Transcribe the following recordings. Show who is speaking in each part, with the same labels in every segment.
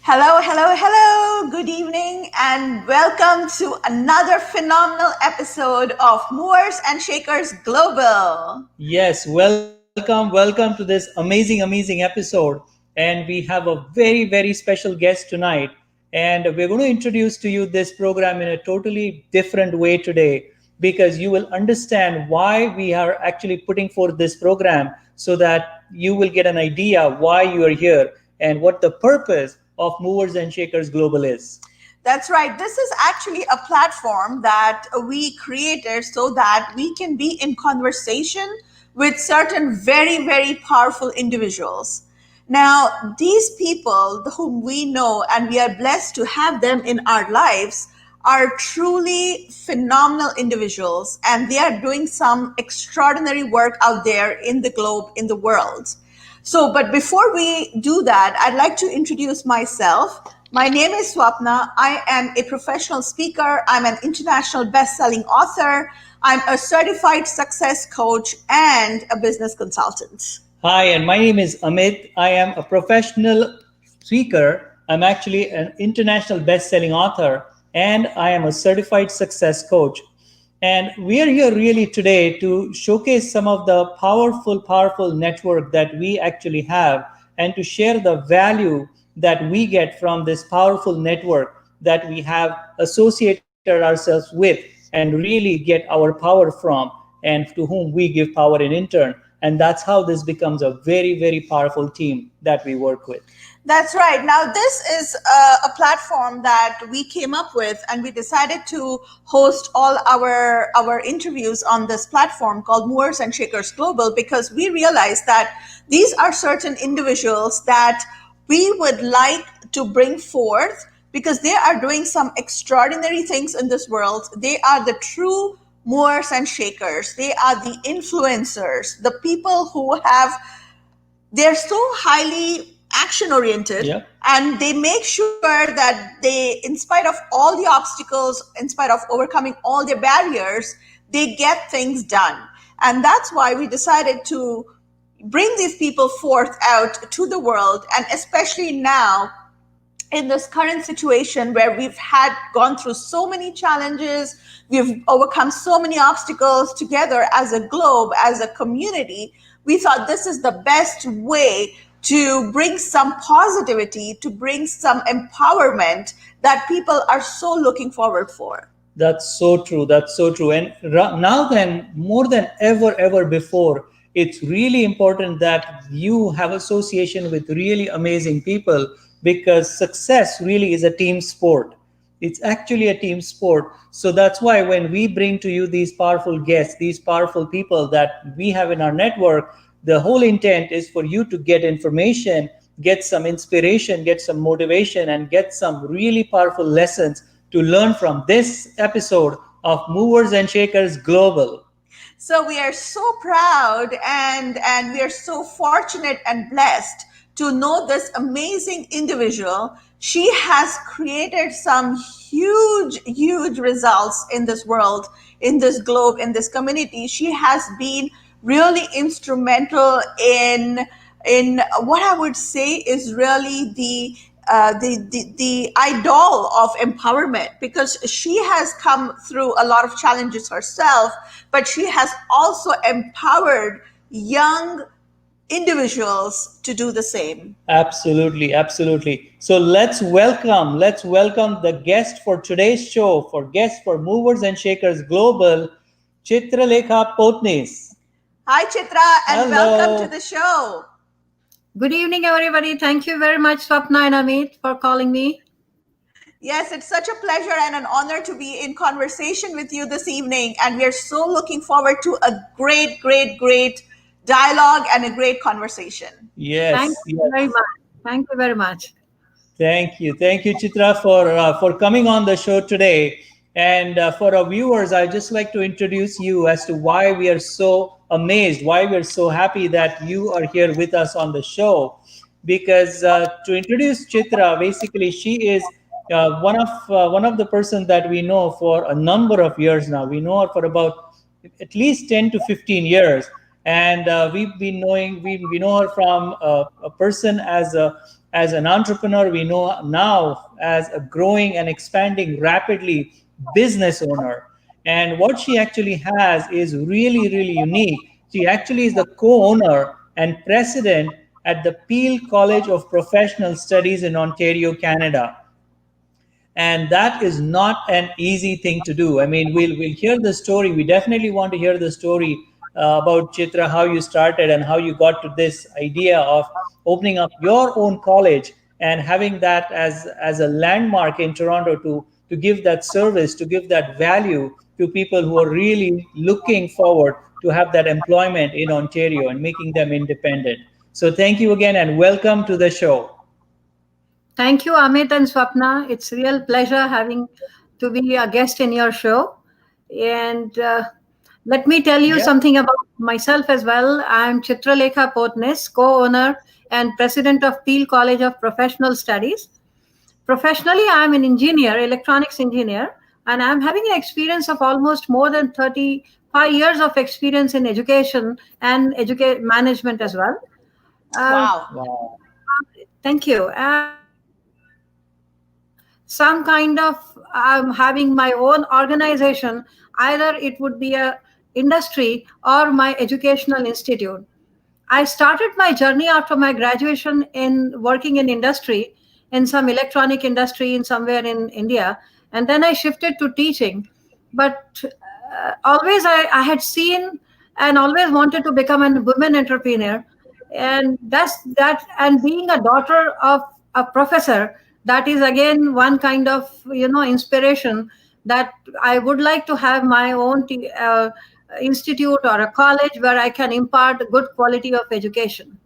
Speaker 1: Hello, hello, hello. Good evening, and welcome to another phenomenal episode of Movers and Shakers Global.
Speaker 2: Yes, welcome to this amazing episode. And we have a very special guest tonight. And we're going to introduce to you this program in a totally different way today because you will understand why we are actually putting forth this program so that you will get an idea why you are here and what the purpose of Movers and Shakers Global is.
Speaker 1: That's right. This is actually a platform that we created so that we can be in conversation with certain very powerful individuals. Now, these people whom we know and we are blessed to have them in our lives are truly phenomenal individuals, and they are doing some extraordinary work out there in the globe, in the world. So, but before we do that, I'd like to introduce myself. My name is Swapna. I am a professional speaker. I'm an international best-selling author. I'm a certified success coach and a business consultant.
Speaker 2: Hi, and my name is Amit. I am a professional speaker. I'm actually an international best-selling author, and I am a certified success coach. And we are here really today to showcase some of the powerful network that we actually have and to share the value that we get from this powerful network that we have associated ourselves with and really get our power from and to whom we give power in return. And that's how this becomes a very powerful team that we work with.
Speaker 1: That's right. Now, this is a platform that we came up with, and we decided to host all our interviews on this platform called Movers and Shakers Global because we realized that these are certain individuals that we would like to bring forth because they are doing some extraordinary things in this world. They are the true movers and shakers. They are the influencers, the people who have they're so highly action oriented,
Speaker 2: Yeah.
Speaker 1: and they make sure that they, in spite of all the obstacles, in spite of overcoming all the barriers, they get things done. And that's why we decided to bring these people forth out to the world, and especially now in this current situation where we've had gone through so many challenges, we've overcome so many obstacles together as a globe, as a community. We thought this is the best way to bring some positivity, to bring some empowerment that people are so looking forward for.
Speaker 2: That's so true. That's so true. And now, then, more than ever before, it's really important that you have association with really amazing people because success really is a team sport. It's actually a team sport. So that's why when we bring to you these powerful guests, these powerful people that we have in our network, the whole intent is for you to get information, get some inspiration, get some motivation, and get some really powerful lessons to learn from this episode of Movers and Shakers Global.
Speaker 1: So we are so proud and we are so fortunate and blessed to know this amazing individual. She has created some huge results in this world, in this globe, in this community. She has been really instrumental in what I would say is really the idol of empowerment, because she has come through a lot of challenges herself, but she has also empowered young individuals to do the same.
Speaker 2: Absolutely. So let's welcome the guest for today's show, for guest for Movers and Shakers Global, Chitralekha Potnis.
Speaker 1: Hi, Chitra, and welcome to
Speaker 2: Hello.
Speaker 1: the show.
Speaker 3: Good evening, everybody. Thank you very much, Swapna and Amit, for calling me.
Speaker 1: Yes, it's such a pleasure and an honor to be in conversation with you this evening. And we are so looking forward to a great dialogue and a great conversation.
Speaker 3: Thank
Speaker 2: Yes.
Speaker 3: you very much. Thank you very much.
Speaker 2: Thank you, Chitra, for coming on the show today. And for our viewers, I just like to introduce you as to why we are so amazed, why we are so happy that you are here with us on the show. Because to introduce Chitra, basically, she is one of the person that we know for a number of years now. We know her for about at least 10 to 15 years, and we know her from a person as an entrepreneur. We know now as a growing and expanding rapidly business owner. And what she actually has is really, really unique. She actually is the co-owner and president at the Peel College of Professional Studies in Ontario, Canada. And that is not an easy thing to do. I mean, we'll hear the story. We definitely want to hear the story about Chitra, how you started and how you got to this idea of opening up your own college and having that as a landmark in Toronto to give that service, to give that value to people who are really looking forward to have that employment in Ontario and making them independent. So thank you again and welcome to the show.
Speaker 3: Thank you, Amit and Swapna. It's a real pleasure having to be a guest in your show. And let me tell you
Speaker 2: Yeah.
Speaker 3: something about myself as well. I'm Chitralekha Potnis, co-owner and president of Peel College of Professional Studies. Professionally, I'm an engineer, electronics engineer, and I'm having an experience of almost more than 35 years of experience in education and educate management as well. Uh,
Speaker 1: Wow.
Speaker 2: Wow.
Speaker 3: Thank you. And some kind of having my own organization, either it would be a industry or my educational institute. I started my journey after my graduation in working in industry, in some electronic industry in somewhere in India, and then I shifted to teaching. But always I had seen and always wanted to become a women entrepreneur, and that's that. And being a daughter of a professor, that is again one kind of inspiration that I would like to have my own institute or a college where I can impart good quality of education.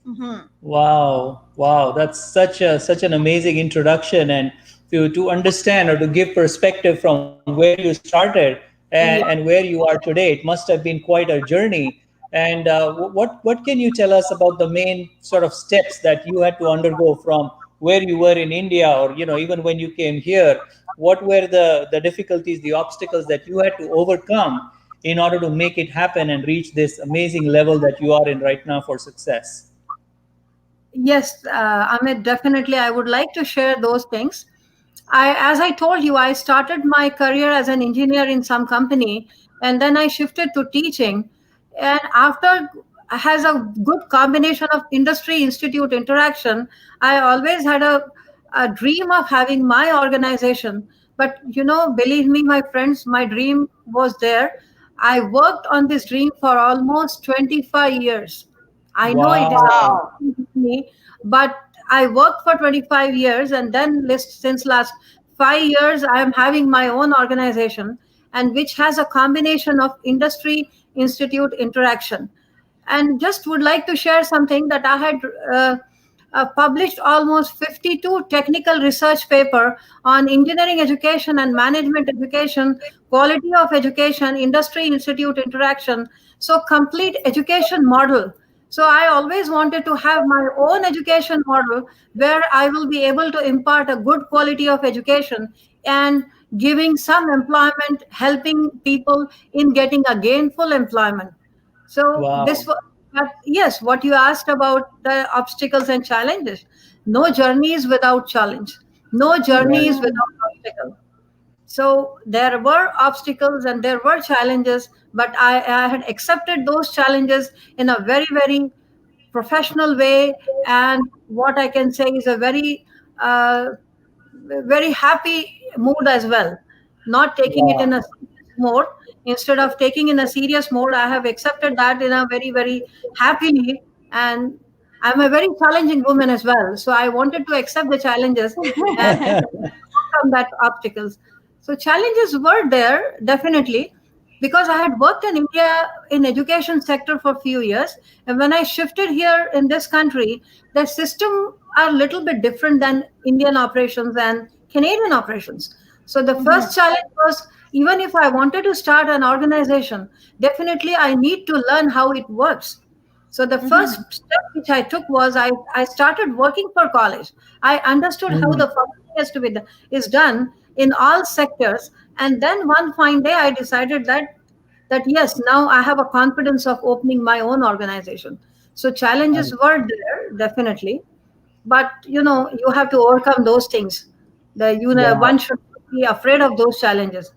Speaker 1: Mhm.
Speaker 2: Wow, wow, that's such an amazing introduction, and to understand or to give perspective from where you started and
Speaker 3: Yeah.
Speaker 2: where you are today, it must have been quite a journey. And what can you tell us about the main sort of steps that you had to undergo from where you were in India, or even when you came here? What were the difficulties, the obstacles that you had to overcome in order to make it happen and reach this amazing level that you are in right now for success?
Speaker 3: Yes, Amit, definitely. I would like to share those things. As I told you, I started my career as an engineer in some company, and then I shifted to teaching. And after has a good combination of industry institute interaction, I always had a dream of having my organization. But believe me, my friends, my dream was there. I worked on this dream for almost 25 years. I know it is
Speaker 2: Wow.
Speaker 1: Wow.
Speaker 3: a me, but I worked for 25 years, and then since last 5 years, I am having my own organization, and which has a combination of industry institute interaction. And just would like to share something that I had published almost 52 technical research paper on engineering education and management education, quality of education, industry institute interaction. So complete education model. So I always wanted to have my own education model where I will be able to impart a good quality of education and giving some employment, helping people in getting a gainful employment. So this
Speaker 2: Wow.
Speaker 3: was, but yes, what you asked about the obstacles and challenges. No journey is without challenge. No journey
Speaker 2: Right.
Speaker 3: is
Speaker 1: Mhm.
Speaker 3: without obstacle. So there were obstacles and there were challenges, but I had accepted those challenges in a very, very professional way. And what I can say is a uh, very happy mood as well, not taking it in a
Speaker 2: Wow.
Speaker 3: serious mode. Instead of taking in a serious mode, I have accepted that in a very, very happily. And I'm a very challenging woman as well, so I wanted to accept the challenges and overcome that obstacles. So challenges were there definitely, because I had worked in India in education sector for a few years, and when I shifted here in this country, the system are a little bit different than Indian operations and Canadian operations. So the
Speaker 1: Mhm.
Speaker 3: first challenge was, even if I wanted to start an organization, definitely I need to learn how it works. So the first
Speaker 1: Mhm.
Speaker 3: step which I took was I started working for college. I understood how
Speaker 2: Mm.
Speaker 3: the funding has to be is done in all sectors. And then one fine day I decided that that yes, now I have a confidence of opening my own organization. So challenges were there definitely, but you have to overcome those things. One
Speaker 2: Wow.
Speaker 3: should not be afraid of those challenges.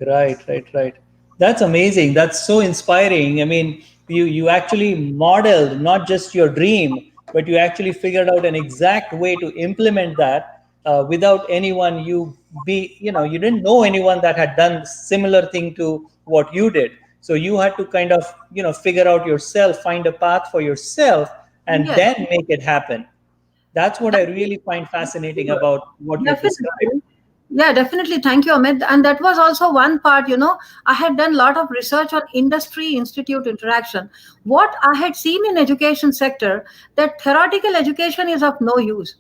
Speaker 2: Right, right, right. That's amazing. That's so inspiring. I mean, you actually modeled not just your dream, but you actually figured out an exact way to implement that without anyone you didn't know anyone that had done similar thing to what you did. So you had to kind of, figure out yourself, find a path for yourself, and
Speaker 3: Yes.
Speaker 2: then make it happen. That's what I
Speaker 3: That is
Speaker 2: really find fascinating about what you've described.
Speaker 3: definitely. Yeah, definitely. Thank you, Amit. And that was also one part, I had done a lot of research on industry institute interaction. What I had seen in education sector, that theoretical education is of no use.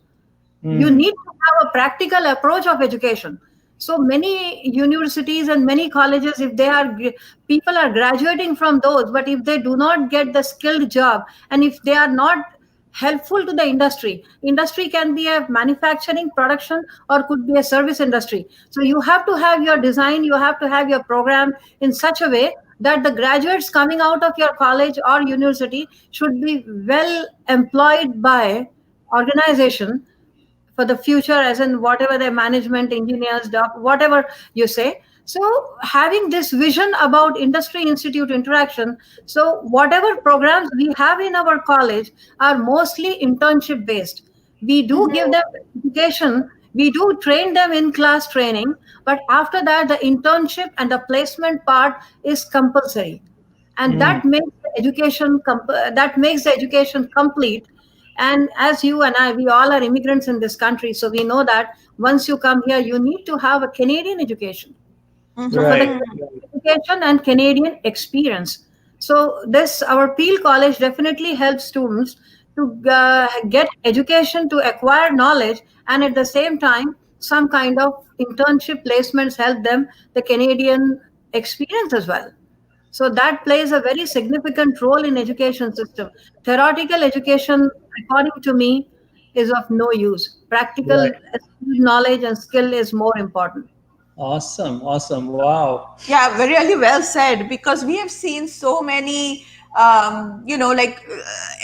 Speaker 3: You
Speaker 2: Hmm.
Speaker 3: need to have a practical approach of education. So many universities and many colleges, if people are graduating from those, but if they do not get the skilled job, and if they are not helpful to the industry can be a manufacturing production or could be a service industry. So you have to have your design, you have to have your program in such a way that the graduates coming out of your college or university should be well employed by organization for the future, as in whatever their management, engineers, whatever you say. So having this vision about industry institute interaction, so whatever programs we have in our college are mostly internship based. We do give them education, we do train them in class training, but after that the internship and the placement part is compulsory, and
Speaker 2: Hmm.
Speaker 3: that makes the education complete. And as you and I, we all are immigrants in this country, so we know that once you come here you need to have a Canadian education. So for the
Speaker 2: Right.
Speaker 1: Mm-hmm.
Speaker 3: education and Canadian experience. So this our Peel College definitely helps students to get education to acquire knowledge, and at the same time some kind of internship placements help them the Canadian experience as well. So that plays a very significant role in education system. Theoretical education, according to me, is of no use. Practical
Speaker 2: Right.
Speaker 3: knowledge and skill is more important.
Speaker 2: Awesome. Awesome. Wow.
Speaker 1: Yeah, really well said. Because we have seen so many, like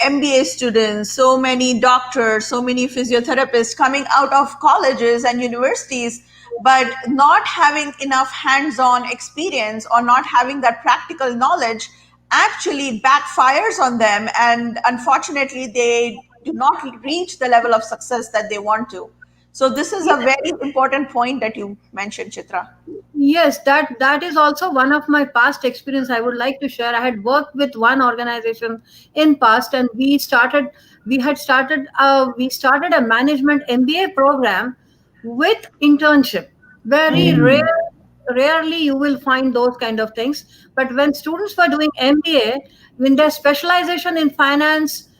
Speaker 1: MBA students, so many doctors, so many physiotherapists coming out of colleges and universities, but not having enough hands on experience or not having that practical knowledge actually backfires on them. And unfortunately, they do not reach the level of success that they want to. So, this is a very important point that you mentioned, Chitra.
Speaker 3: Yes, that is also one of my past experience I would like to share. I had worked with one organization in past, and we started a management MBA program with internship. Very
Speaker 2: Hmm.
Speaker 3: rarely you will find those kind of things. But when students were doing MBA, when their specialization in finance,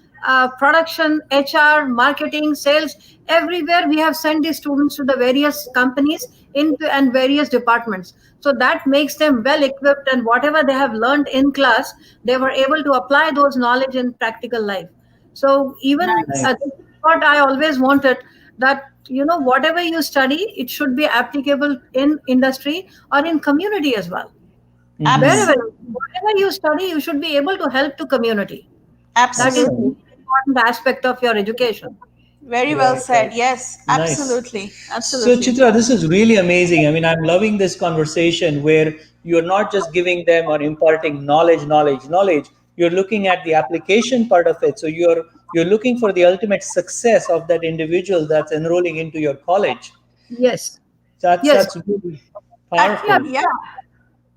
Speaker 3: production, HR, marketing, sales, everywhere we have sent these students to the various companies into and various departments. So that makes them well equipped, and whatever they have learned in class, they were able to apply those knowledge in practical life. So even
Speaker 1: Nice.
Speaker 3: this is what I always wanted, that whatever you study, it should be applicable in industry or in community as well.
Speaker 2: Hmm.
Speaker 3: Wherever
Speaker 1: Absolutely.
Speaker 3: whatever you study, you should be able to help to community. That is
Speaker 1: Absolutely.
Speaker 2: Awesome.
Speaker 3: an important aspect of your education.
Speaker 1: Very well
Speaker 2: Right. Right.
Speaker 1: said. Yes,
Speaker 2: Nice.
Speaker 1: absolutely.
Speaker 2: So,
Speaker 1: Absolutely.
Speaker 2: Chitra, this is really amazing. I mean, I'm loving this conversation where you're not just giving them or imparting knowledge. You're looking at the application part of it. So you're looking for the ultimate success of that individual that's enrolling into your college.
Speaker 3: Yes.
Speaker 2: That's
Speaker 3: Yes.
Speaker 2: that's really
Speaker 3: Yeah.
Speaker 2: powerful.
Speaker 1: Yeah.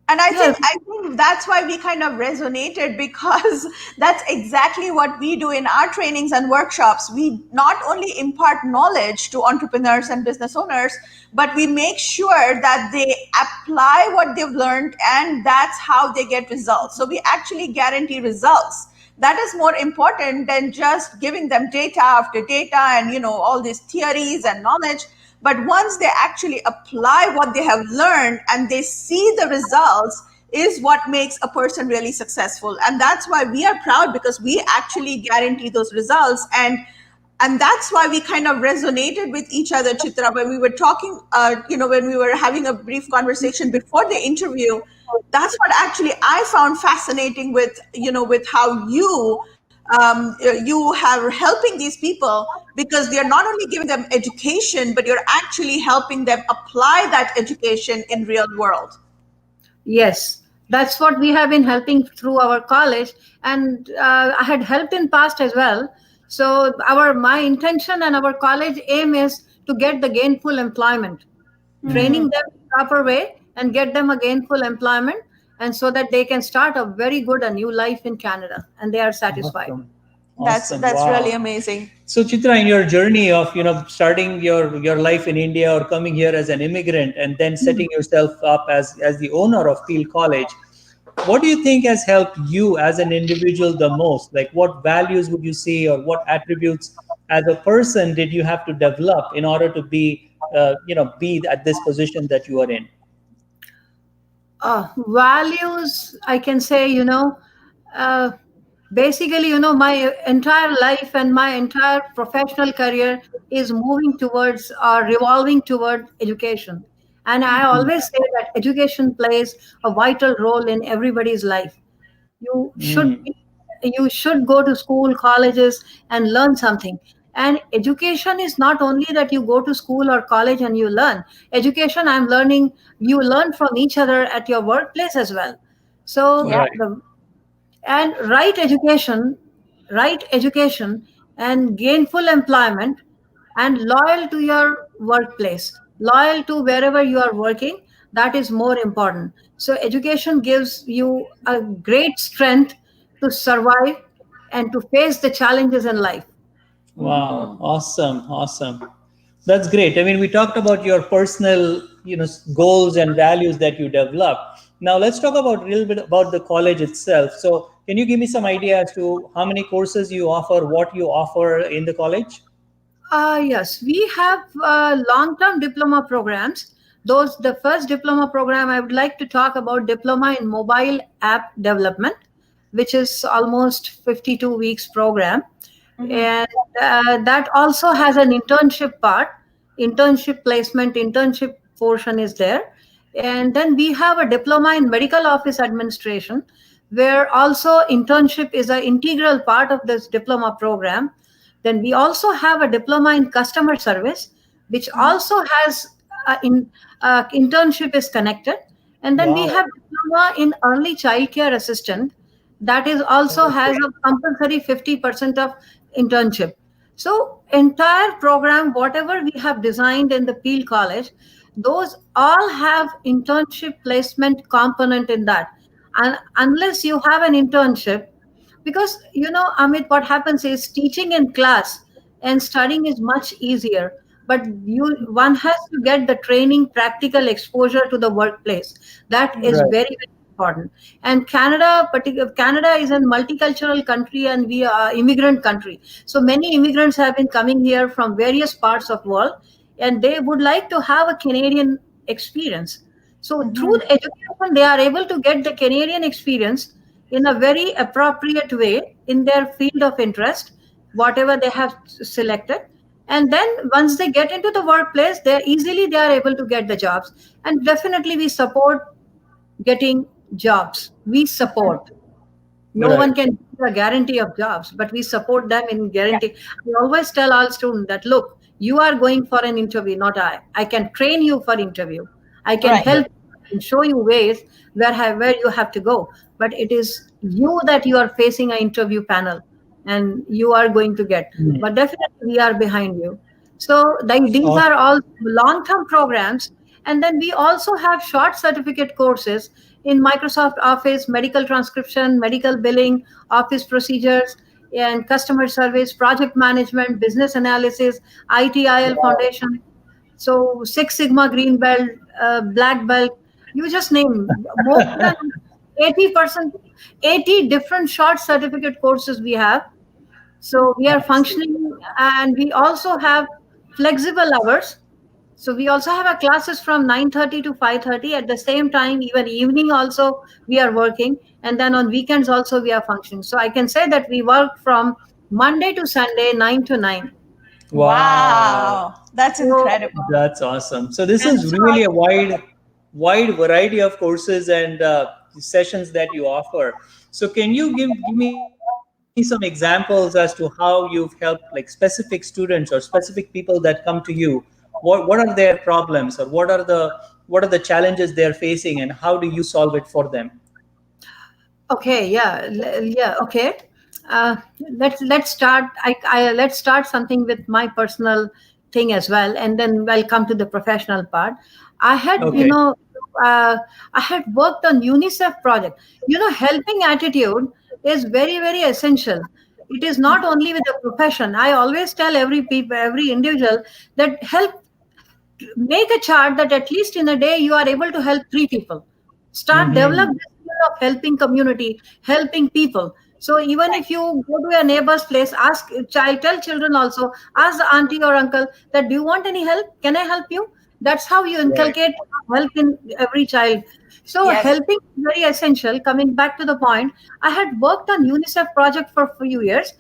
Speaker 1: And I
Speaker 3: Yes.
Speaker 1: think I think that's why we kind of resonated, because that's exactly what we do in our trainings and workshops. We not only impart knowledge to entrepreneurs and business owners, but we make sure that they apply what they've learned, and that's how they get results. So we actually guarantee results. That is more important than just giving them data after data and all these theories and knowledge. But once they actually apply what they have learned and they see the results, is what makes a person really successful. And that's why we are proud, because we actually guarantee those results. And And that's why we kind of resonated with each other, Chitra, when we were talking, when we were having a brief conversation before the interview. That's what actually I found fascinating with, with how you have helping these people, because they're not only giving them education, but you're actually helping them apply that education in real world.
Speaker 3: Yes, that's what we have been helping through our college, and I had helped in past as well. So our my intention and our college aim is to get the gainful employment, training them proper way and get them a gainful employment, and so that they can start a very good a new life in Canada and they are satisfied.
Speaker 2: Awesome.
Speaker 1: That's
Speaker 2: Awesome.
Speaker 1: that's really
Speaker 2: Wow.
Speaker 1: amazing.
Speaker 2: So Chitra, in your journey of starting your life in India or coming here as an immigrant and then setting yourself up as the owner of Peel College, what do you think has helped you as an individual the most? Like what values would you see, or what attributes as a person did you have to develop in order to be at this position that you are in?
Speaker 3: Values, I can say, uh, basically, my entire life and my entire professional career is moving towards or revolving toward education. And I always say that education plays a vital role in everybody's life. you should
Speaker 2: Mm,
Speaker 3: be, you should go to school, colleges, and learn something. And education is not only that you go to school or college and you learn. Education, I'm learning, you learn from each other at your workplace as well. So
Speaker 1: Yeah.
Speaker 2: right.
Speaker 3: the and right education and gainful employment, and loyal to your workplace, loyal to wherever you are working, that is more important. So education gives you a great strength to survive and to face the challenges in life.
Speaker 2: Wow, awesome, awesome. That's great. I mean, we talked about your personal, goals and values that you develop. Now, let's talk about a little bit about the college itself. So, can you give me some idea as to how many courses you offer, what you offer in the college?
Speaker 3: Yes, we have long-term diploma programs. The first diploma program I would like to talk about, diploma in mobile app development, which is almost 52 weeks program, and that also has an internship part, internship placement, internship portion is there. And then we have a diploma in medical office administration, where also internship is an integral part of this diploma program. Then we also have a diploma in customer service, which also has internship is connected. And then we
Speaker 2: Wow.
Speaker 3: have diploma in early child care assistant, that is
Speaker 2: Oh,
Speaker 3: also
Speaker 2: that's
Speaker 3: has
Speaker 2: great.
Speaker 3: a compulsory 50% of internship. So entire program, whatever we have designed in the Peel College, those all have internship placement component in that. And unless you have an internship, because Amit, what happens is teaching in class and studying is much easier, but one has to get the training, practical exposure to the workplace. That is
Speaker 2: Right.
Speaker 3: very, very important. And Canada is a multicultural country, and we are immigrant country, so many immigrants have been coming here from various parts of world, and they would like to have a Canadian experience. So through the education, they are able to get the Canadian experience in a very appropriate way in their field of interest, whatever they have selected. And then once they get into the workplace, they are able to get the jobs. And definitely we support getting jobs. We support. No
Speaker 2: Right.
Speaker 3: one can give a guarantee of jobs, but we support them in guarantee. We always tell all students that, look, you are going for an interview, not I. I can train you for interview. I can
Speaker 1: Right.
Speaker 3: help and show you ways where you have to go. But it is you that you are facing an interview panel, and you are going to get.
Speaker 2: Mm.
Speaker 3: But definitely we are behind you. So these are
Speaker 2: Awesome.
Speaker 3: all long-term programs. And then we also have short certificate courses in Microsoft Office, medical transcription, medical billing, office procedures, and customer service, project management, business analysis, ITIL
Speaker 2: Wow.
Speaker 3: foundation. So Six Sigma green belt, black belt, you just name more than 80%, 80 different short certificate courses we have. So we are
Speaker 2: Absolutely.
Speaker 3: functioning, and we also have flexible hours. So we also have our classes from 9:30 to 5:30. At the same time, even evening also we are working, and then on weekends also we are functioning. So I can say that we work from Monday to Sunday, 9 to 9.
Speaker 2: Wow.
Speaker 1: Wow, that's
Speaker 3: So
Speaker 1: incredible.
Speaker 2: That's awesome. So this
Speaker 1: And
Speaker 2: is
Speaker 1: so,
Speaker 2: really a wide variety of courses and sessions that you offer. So can you give me some examples as to how you've helped like specific students or specific people that come to you? What are their problems, or what are the challenges they're facing, and how do you solve it for them?
Speaker 3: okay, yeah, yeah, okay. Uh, let's start. Let's start something with my personal thing as well, and then I'll come to the professional part. I had,
Speaker 2: Okay.
Speaker 3: I had worked on UNICEF project. Helping attitude is very very essential. It is not only with the profession. I always tell every individual that make a chart that at least in a day you are able to help three people. Start develop
Speaker 2: Mm-hmm.
Speaker 3: this skill of helping community, helping people. So even if you go to your neighbor's place, ask child tell children also, ask the auntie or uncle that, do you want any help, can I help you? That's how you
Speaker 2: Right.
Speaker 3: inculcate help in every child. So
Speaker 1: yes.
Speaker 3: helping is very essential. Coming back to the point, I had worked on UNICEF project for a few years,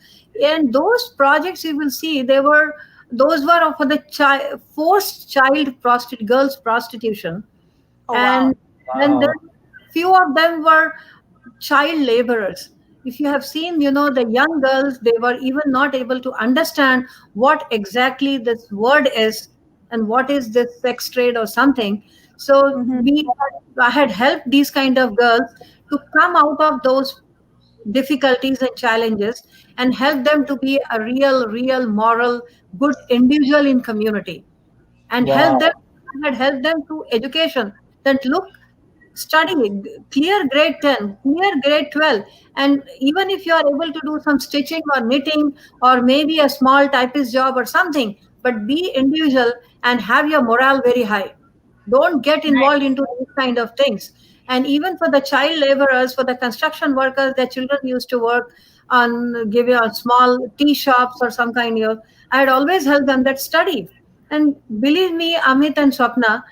Speaker 3: and those projects you will see, those were for the forced child girls prostitution.
Speaker 1: Oh, wow.
Speaker 3: And then
Speaker 2: Wow.
Speaker 3: few of them were child laborers. If you have seen, the young girls, they were even not able to understand what exactly this word is and what is this sex trade or something. So
Speaker 1: Hmm.
Speaker 3: I had helped these kind of girls to come out of those difficulties and challenges and help them to be a real moral good individual in community, and help them.
Speaker 2: Wow.
Speaker 3: I had helped them through education, that look, study, clear grade 10, clear grade 12, and even if you are able to do some stitching or knitting or maybe a small typist job or something, but be individual and have your morale very high. Don't get involved into these kind of things. And even for the child laborers, for the construction workers, their children used to work on give you a small tea shops or some kind of. I had always helped them that study. And believe me, Amit and Swapna,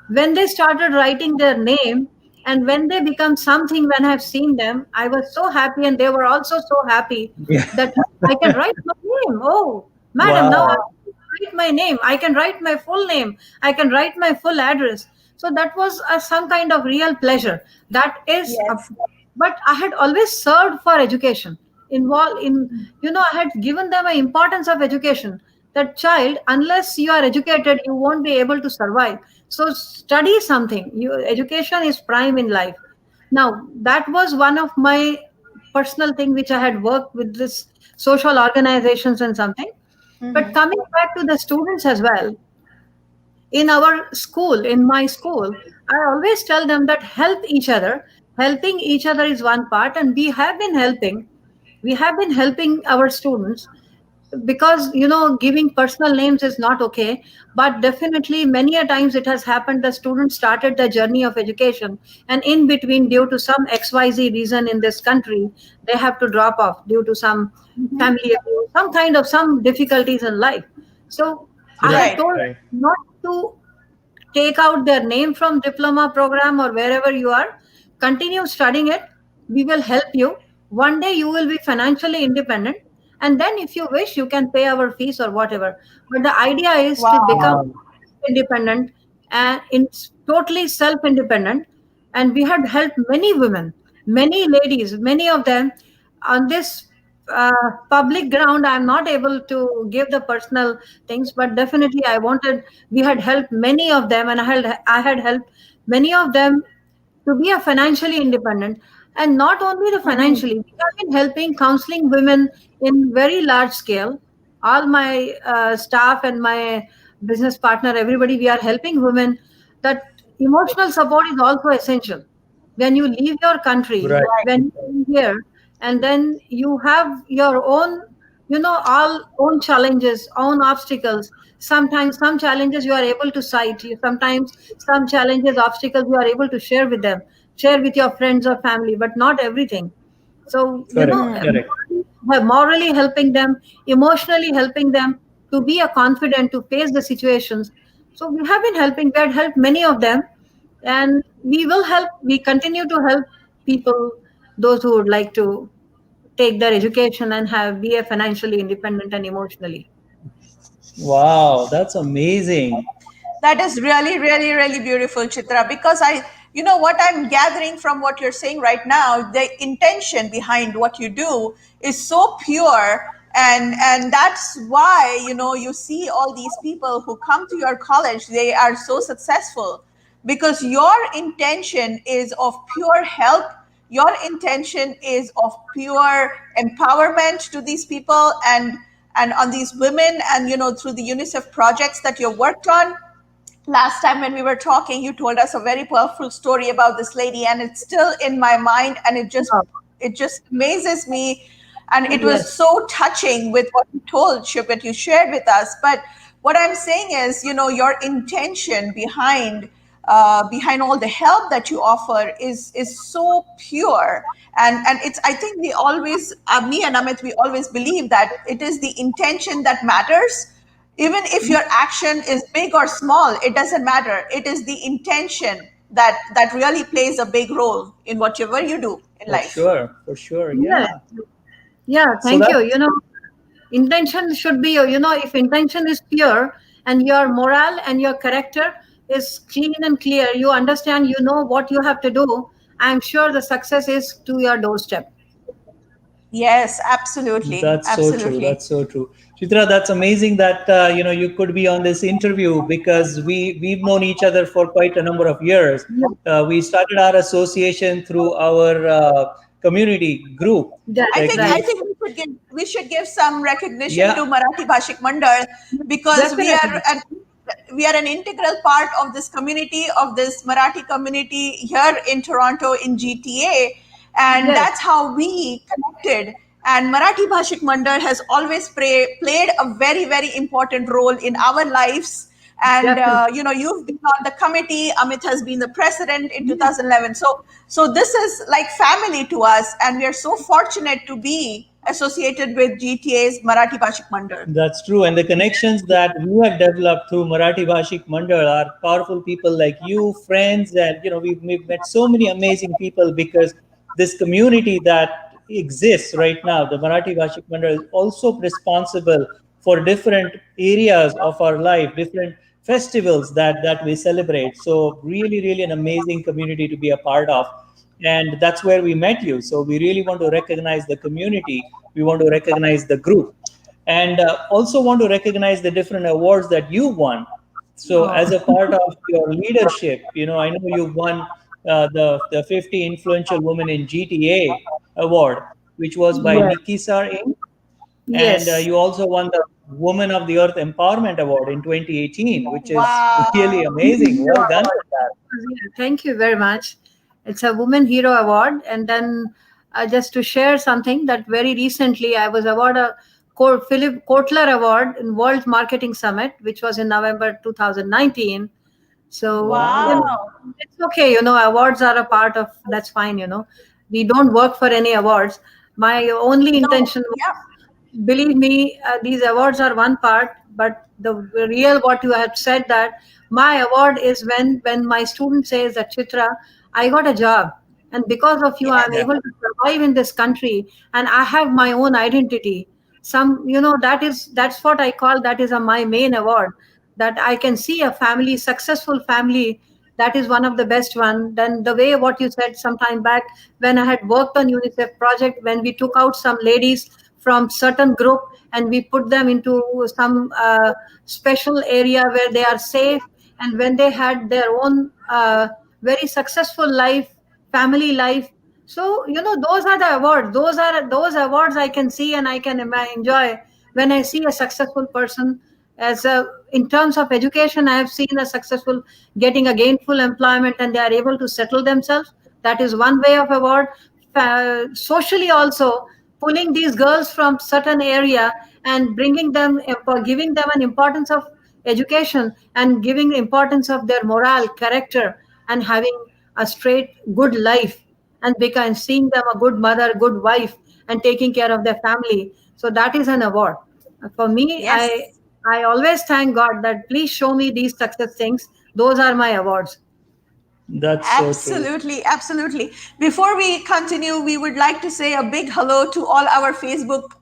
Speaker 3: when they started writing their name and when they become something, when I've seen them, I was so happy, and they were also so happy
Speaker 2: Yeah.
Speaker 3: that I can write my name. Oh, madam, now I
Speaker 2: Wow.
Speaker 1: Oh,
Speaker 3: can write my name. I can write my full name. I can write my full address. So that was some kind of real pleasure. That is,
Speaker 1: yes.
Speaker 3: but I had always served for education. Involved in, I had given them an importance of education. That child, unless you are educated, you won't be able to survive. So study something. Education is prime in life. Now that was one of my personal thing which I had worked with this social organizations and something. But
Speaker 1: Hmm.
Speaker 3: coming back to the students as well, in our school, in my school, I always tell them that help each other. Helping each other is one part, and we have been helping our students, because giving personal names is not okay, but definitely many a times it has happened the students started the journey of education, and in between, due to some xyz reason in this country, they have to drop off due to some
Speaker 1: Hmm.
Speaker 3: family abuse, some kind of some difficulties in life. So I
Speaker 2: Right.
Speaker 3: had
Speaker 1: Right.
Speaker 3: told
Speaker 2: Right.
Speaker 3: not to take out their name from diploma program or wherever you are, continue studying it. We will help you. One day you will be financially independent, and then if you wish, you can pay our fees or whatever. But the idea is to
Speaker 1: Wow.
Speaker 3: become
Speaker 2: Wow.
Speaker 3: independent and in totally self independent. And we had helped many women, many ladies, many of them on this public ground. I'm not able to give the personal things, but definitely I wanted, we had helped many of them, and I had helped many of them to be a financially independent. And not only the
Speaker 1: Hmm.
Speaker 3: financially, we have been helping counseling women in very large scale. All my staff and my business partner, everybody, we are helping women. That emotional support is also essential. When you leave your country,
Speaker 2: Right.
Speaker 1: Right.
Speaker 3: when you come here, and then you have your own, all own challenges, own obstacles. Sometimes some challenges you are able to cite. Sometimes some challenges, obstacles you are able to share with them, share with your friends or family, but not everything. So,
Speaker 2: Correct.
Speaker 1: Hmm.
Speaker 2: Correct.
Speaker 3: morally helping them, emotionally helping them to be a confident to face the situations. So we have been helping. We had helped many of them, and we will help. We continue to help people, those who would like to take their education and have be a financially independent and emotionally.
Speaker 2: Wow, that's amazing.
Speaker 1: That is really, really, really beautiful, Chitra, because you know, what I'm gathering from what you're saying right now, the intention behind what you do is so pure. And that's why, you know, you see all these people who come to your college, they are so successful because your intention is of pure help. Your intention is of pure empowerment to these people and on these women, and you know, through the UNICEF projects that you worked on. Last time when we were talking, you told us a very powerful story about this lady, and it's still in my mind, and
Speaker 3: Wow.
Speaker 1: it just amazes me. And it was
Speaker 3: Yes.
Speaker 1: so touching with what you told, Ship, what you shared with us. But what I'm saying is, you know, your intention behind all the help that you offer is so pure. And it's, I think we always, me and Amit, we always believe that it is the intention that matters. Even if your action is big or small, it doesn't matter. It is the intention that really plays a big role in whatever you do in
Speaker 2: For
Speaker 1: life.
Speaker 2: sure, for sure.
Speaker 3: Yes.
Speaker 2: Yeah.
Speaker 3: Yeah,
Speaker 2: So
Speaker 3: thank you.
Speaker 2: that's
Speaker 3: Intention should be, if intention is pure and your morale and your character is clean and clear, you understand, what you have to do, I'm sure the success is to your doorstep.
Speaker 1: Yes, absolutely,
Speaker 2: That's so true.
Speaker 1: absolutely.
Speaker 2: That's so true. Chitra, that's amazing that you could be on this interview because we've known each other for quite a number of years.
Speaker 3: Yeah,
Speaker 2: We started our association through our community group.
Speaker 3: that's
Speaker 2: Like
Speaker 1: I
Speaker 3: right.
Speaker 2: we,
Speaker 1: think we should give some recognition to
Speaker 2: yeah,
Speaker 1: Marathi Bhashik Mandal, because
Speaker 3: Definitely.
Speaker 1: we are an integral part of this community, of this Marathi community here in Toronto in GTA, and
Speaker 3: Yes,
Speaker 1: that's how we connected. And Marathi Bhashik Mandal has always played a very, very important role in our lives. And
Speaker 3: definitely.
Speaker 1: you know, you've been on the committee. Amit has been the president in 2011. So this is like family to us, and we are so fortunate to be associated with GTA's Marathi Bhashik Mandal.
Speaker 2: that's true. And the connections that we have developed through Marathi Bhashik Mandal are powerful people like you, friends, and we've met so many amazing people because this community that exists right now, the Marathi Bhashik Mandal, is also responsible for different areas of our life, different festivals that we celebrate. So really, really an amazing community to be a part of. And that's where we met you. So we really want to recognize the community. We want to recognize the group and also want to recognize the different awards that you won. So as
Speaker 3: Oh,
Speaker 2: a part of your leadership, I know you won the 50 influential women in GTA award, which was by
Speaker 3: yes,
Speaker 2: Nikki Sar Inc. And
Speaker 3: yes.
Speaker 2: you also won the Woman of the Earth Empowerment Award in 2018, which is really
Speaker 1: Wow.
Speaker 2: amazing. Well done with that.
Speaker 3: Yeah, thank you very much. It's a Women Hero Award. And then just to share something that very recently I was awarded a Philip Kotler Award in World Marketing Summit, which was in November 2019. So,
Speaker 2: Wow.
Speaker 1: Wow.
Speaker 3: it's okay. Awards are a part of, that's fine. We don't work for any awards. My only
Speaker 1: No.
Speaker 3: intention,
Speaker 1: Yeah.
Speaker 3: believe me, these awards are one part, but the real what you have said, that my award is when my student says that, Chitra, I got a job, and because of you I'm
Speaker 1: Yes.
Speaker 2: Yeah.
Speaker 3: able to survive in this country, and I have my own identity. That's what I call, that is my main award, that I can see a family, successful family. That is one of the best one. Then the way what you said some time back, when I had worked on UNICEF project, when we took out some ladies from certain group and we put them into some special area where they are safe, and when they had their own very successful life, family life. So those are the awards, those awards I can see and I can enjoy when I see a successful person. As a, in terms of education, I have seen a successful getting a gainful employment and they are able to settle themselves. That is one way of award. Socially also, pulling these girls from certain area and bringing them, giving them an importance of education and giving importance of their moral character and having a straight good life, and become seeing them a good mother, good wife, and taking care of their family. So that is an award for me. I
Speaker 1: Yes.
Speaker 3: I always thank God that please show me these success things. Those are my awards.
Speaker 2: That's so true.
Speaker 1: Absolutely, absolutely. Before we continue, we would like to say a big hello to all our Facebook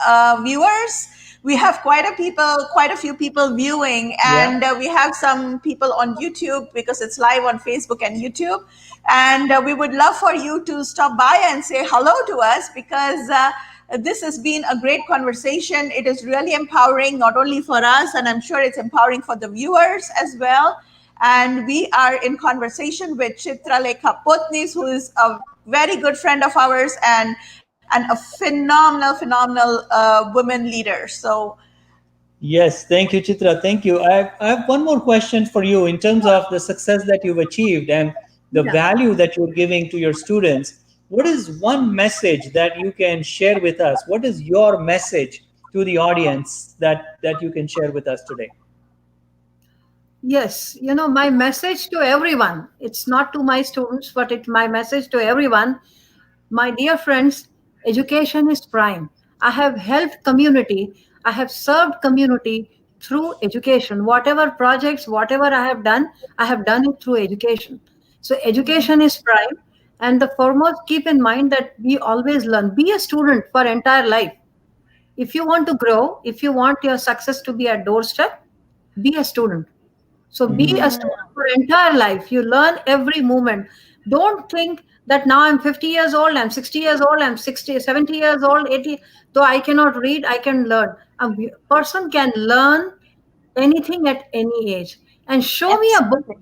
Speaker 1: viewers. we have quite a few people viewing,
Speaker 2: Yeah.
Speaker 1: and we have some people on YouTube because it's live on Facebook and YouTube. And we would love for you to stop by and say hello to us, because this has been a great conversation. It is really empowering, not only for us, and I'm sure it's empowering for the viewers as well. And we are in conversation with Chitralekha Potnis, who is a very good friend of ours, and a phenomenal woman leader. So,
Speaker 2: Yes, thank you, Chitra. Thank you. I have one more question for you in terms of the success that you've achieved and the
Speaker 3: Yeah.
Speaker 2: value that you're giving to your students. What is one message that you can share with us? What is your message to the audience that you can share with us today?
Speaker 3: Yes, my message to everyone, it's not to my students, but it's my message to everyone. My dear friends, education is prime. I have helped community. I have served community through education. Whatever projects, whatever I have done it through education. So education is prime. And the foremost, keep in mind that we always learn. Be a student for entire life. If you want to grow, if you want your success to be a doorstep, be a student. So be a
Speaker 2: Mhm.
Speaker 3: student for entire life. You learn every moment. Don't think that now I'm 50 years old, I'm 60 years old, I'm 60, 70 years old, 80, though I cannot read, I can learn. A person can learn anything at any age. And
Speaker 1: absolutely.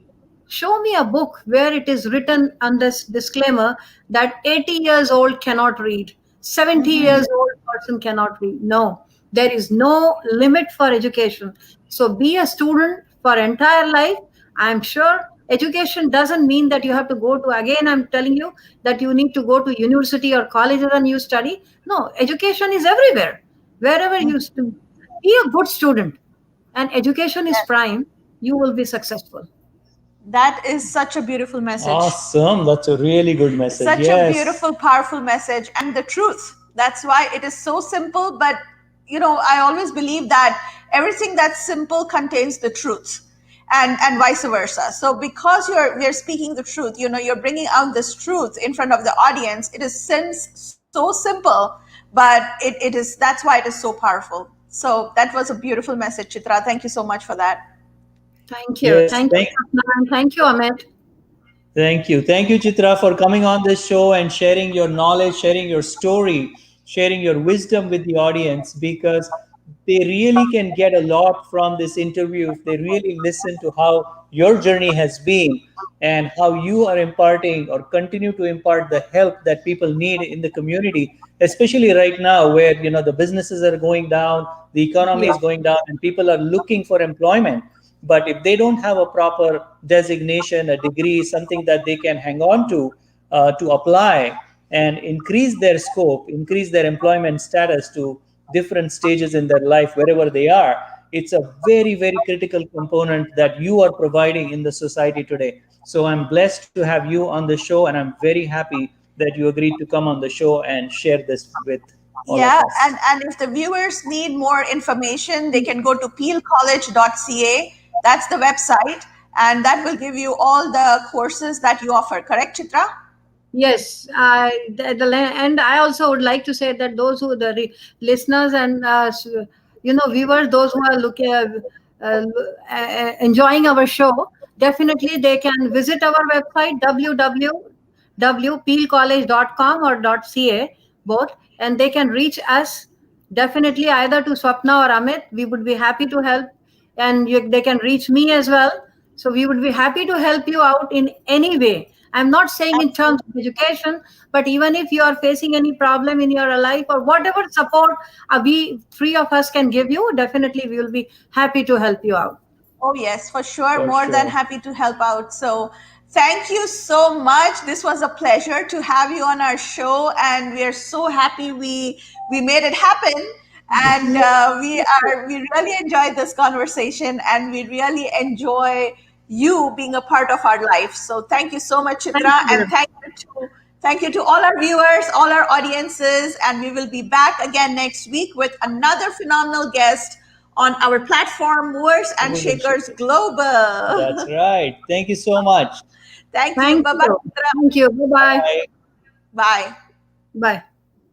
Speaker 3: show me a book where it is written on this disclaimer that 80 years old cannot read, 70 years old person cannot read. No, there is no limit for education. So be a student for entire life. I'm sure education doesn't mean that you have to go to, again I'm telling you, that you need to go to university or colleges and you study. No, education is everywhere. Wherever you be a good student, and education is prime, you will be successful.
Speaker 1: That is such a beautiful message.
Speaker 2: Awesome. That's a really good message.
Speaker 1: Such a
Speaker 2: Yes.
Speaker 1: beautiful, powerful message, and the truth. That's why it is so simple. But, I always believe that everything that's simple contains the truth. And vice versa. So because we're speaking the truth, you're bringing out this truth in front of the audience. It is seems so simple, but it is that's why it is so powerful. So that was a beautiful message, Chitra. Thank you so much for that.
Speaker 3: Thank you.
Speaker 2: Yes.
Speaker 3: Thank you, Sapna, and thank you, Amit.
Speaker 2: Thank you. Thank you, Chitra, for coming on this show and sharing your knowledge, sharing your story, sharing your wisdom with the audience, because they really can get a lot from this interview if they really listen to how your journey has been and how you are imparting or continue to impart the help that people need in the community, especially right now where the businesses are going down, the economy
Speaker 3: Yeah.
Speaker 2: is going down, and people are looking for employment. But if they don't have a proper designation, a degree, something that they can hang on to apply and increase their scope, increase their employment status to different stages in their life, wherever they are, it's a very, very critical component that you are providing in the society today. So I'm blessed to have you on the show, and I'm very happy that you agreed to come on the show and share this with all of
Speaker 1: Yeah,
Speaker 2: us.
Speaker 1: and if the viewers need more information, they can go to peelcollege.ca. That's the website, and that will give you all the courses that you offer. Correct, Chitra?
Speaker 3: Yes, and I also would like to say that those who listeners and viewers, those who are looking enjoying our show, definitely they can visit our website www.peelcollege.com or .ca both, and they can reach us definitely either to Swapna or Amit. We would be happy to help, and they can reach me as well. So we would be happy to help you out in any way. I'm not saying in terms of education, but even if you are facing any problem in your life or whatever support we three of us can give you, definitely we will be happy to help you out.
Speaker 1: Oh, yes, for sure.
Speaker 2: For
Speaker 1: More than
Speaker 2: sure.
Speaker 1: happy to help out. So, thank you so much. This was a pleasure to have you on our show, and we are so happy we made it happen. And we really enjoyed this conversation, and we really enjoy you being a part of our life. So, thank you so much,
Speaker 3: Thank
Speaker 1: Chitra, and
Speaker 3: you.
Speaker 1: thank you to all our viewers, all our audiences, and we will be back again next week with another phenomenal guest on our platform, Movers and
Speaker 2: Movers and
Speaker 1: Shakers
Speaker 2: shakers. That's
Speaker 1: Global.
Speaker 2: right. Thank you so much.
Speaker 1: Thank you.
Speaker 3: Thank
Speaker 1: Bye bye.
Speaker 3: you. Thank you. Bye bye.
Speaker 2: Bye.
Speaker 1: Bye.
Speaker 3: Bye.